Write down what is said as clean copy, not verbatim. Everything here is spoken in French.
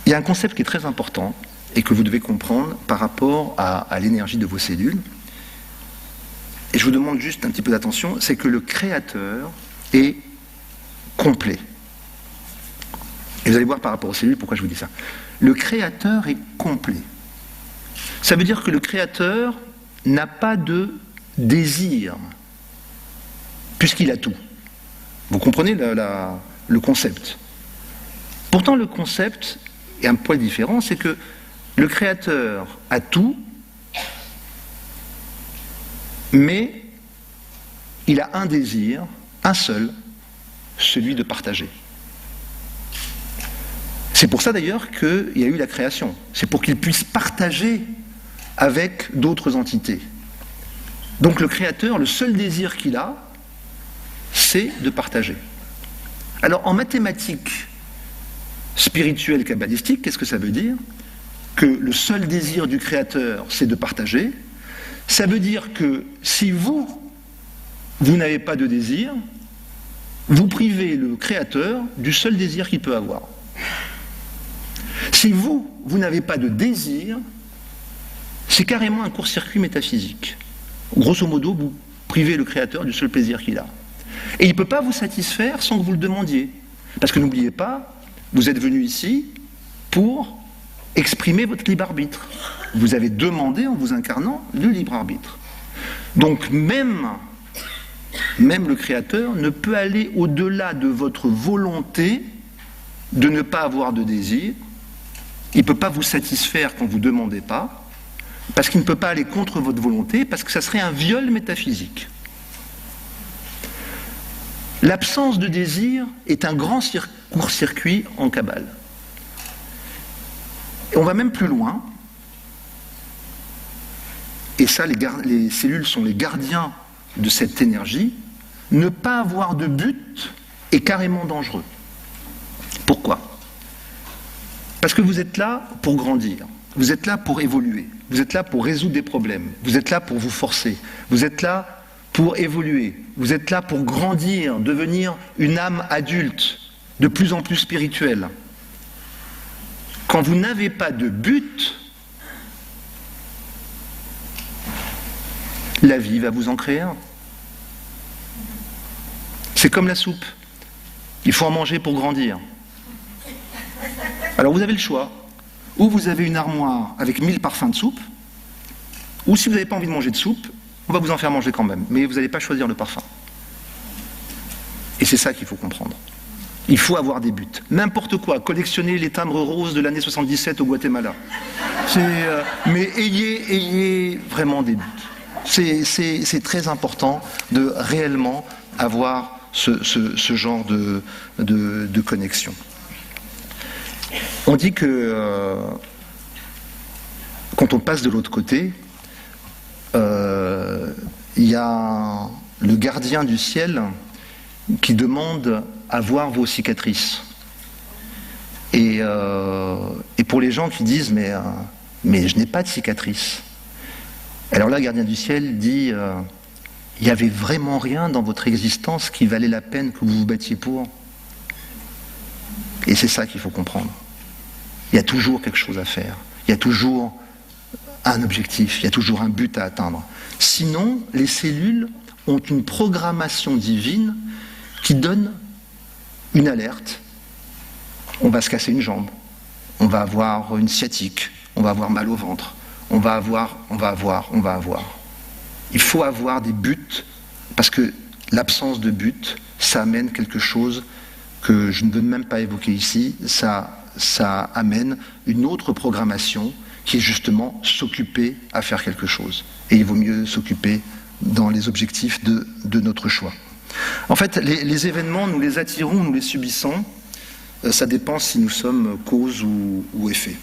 Il y a un concept qui est très important et que vous devez comprendre par rapport à l'énergie de vos cellules. Et je vous demande juste un petit peu d'attention, c'est que le créateur est complet. Et vous allez voir par rapport aux cellules pourquoi je vous dis ça. Le créateur est complet. Ça veut dire que le créateur n'a pas de désir, puisqu'il a tout. Vous comprenez le concept. Pourtant, le concept est un poil différent, c'est que le créateur a tout, mais il a un désir, un seul, celui de partager. C'est pour ça d'ailleurs qu'il y a eu la création. C'est pour qu'il puisse partager avec d'autres entités. Donc le créateur, le seul désir qu'il a, c'est de partager. Alors en mathématiques spirituelles kabbalistiques, qu'est-ce que ça veut dire? Que le seul désir du créateur, c'est de partager. Ça veut dire que si vous n'avez pas de désir, vous privez le créateur du seul désir qu'il peut avoir. Si vous n'avez pas de désir, c'est carrément un court-circuit métaphysique. Grosso modo, vous privez le créateur du seul plaisir qu'il a. Et il ne peut pas vous satisfaire sans que vous le demandiez. Parce que n'oubliez pas, vous êtes venu ici pour exprimer votre libre arbitre. Vous avez demandé, en vous incarnant, le libre arbitre. Donc même le créateur ne peut aller au-delà de votre volonté de ne pas avoir de désir. Il ne peut pas vous satisfaire quand vous ne demandez pas, parce qu'il ne peut pas aller contre votre volonté, parce que ça serait un viol métaphysique. L'absence de désir est un grand court-circuit en Kabbale. Et on va même plus loin, et ça les cellules sont les gardiens de cette énergie. Ne pas avoir de but est carrément dangereux. Pourquoi? Parce que vous êtes là pour grandir, vous êtes là pour évoluer, vous êtes là pour résoudre des problèmes, vous êtes là pour vous forcer, vous êtes là pour évoluer, vous êtes là pour grandir, devenir une âme adulte, de plus en plus spirituelle. Quand vous n'avez pas de but, la vie va vous en créer un. C'est comme la soupe. Il faut en manger pour grandir. Alors vous avez le choix. Ou vous avez une armoire avec 1000 parfums de soupe, ou si vous n'avez pas envie de manger de soupe, on va vous en faire manger quand même. Mais vous n'allez pas choisir le parfum. Et c'est ça qu'il faut comprendre. Il faut avoir des buts. N'importe quoi. Collectionner les timbres roses de l'année 77 au Guatemala. Mais ayez vraiment des buts. C'est très important de réellement avoir ce genre de connexion. On dit que quand on passe de l'autre côté, il y a le gardien du ciel qui demande à voir vos cicatrices. Et pour les gens qui disent mais je n'ai pas de cicatrices. Alors là, le gardien du ciel dit il n'y avait vraiment rien dans votre existence qui valait la peine que vous vous battiez pour. Et c'est ça qu'il faut comprendre. Il y a toujours quelque chose à faire. Il y a toujours un objectif. Il y a toujours un but à atteindre. Sinon, les cellules ont une programmation divine qui donne une alerte. On va se casser une jambe. On va avoir une sciatique. On va avoir mal au ventre. On va avoir. Il faut avoir des buts parce que l'absence de but, ça amène quelque chose que je ne veux même pas évoquer ici, ça amène une autre programmation qui est justement s'occuper à faire quelque chose. Et il vaut mieux s'occuper dans les objectifs de notre choix. En fait, les événements, nous les attirons, nous les subissons, ça dépend si nous sommes cause ou effet.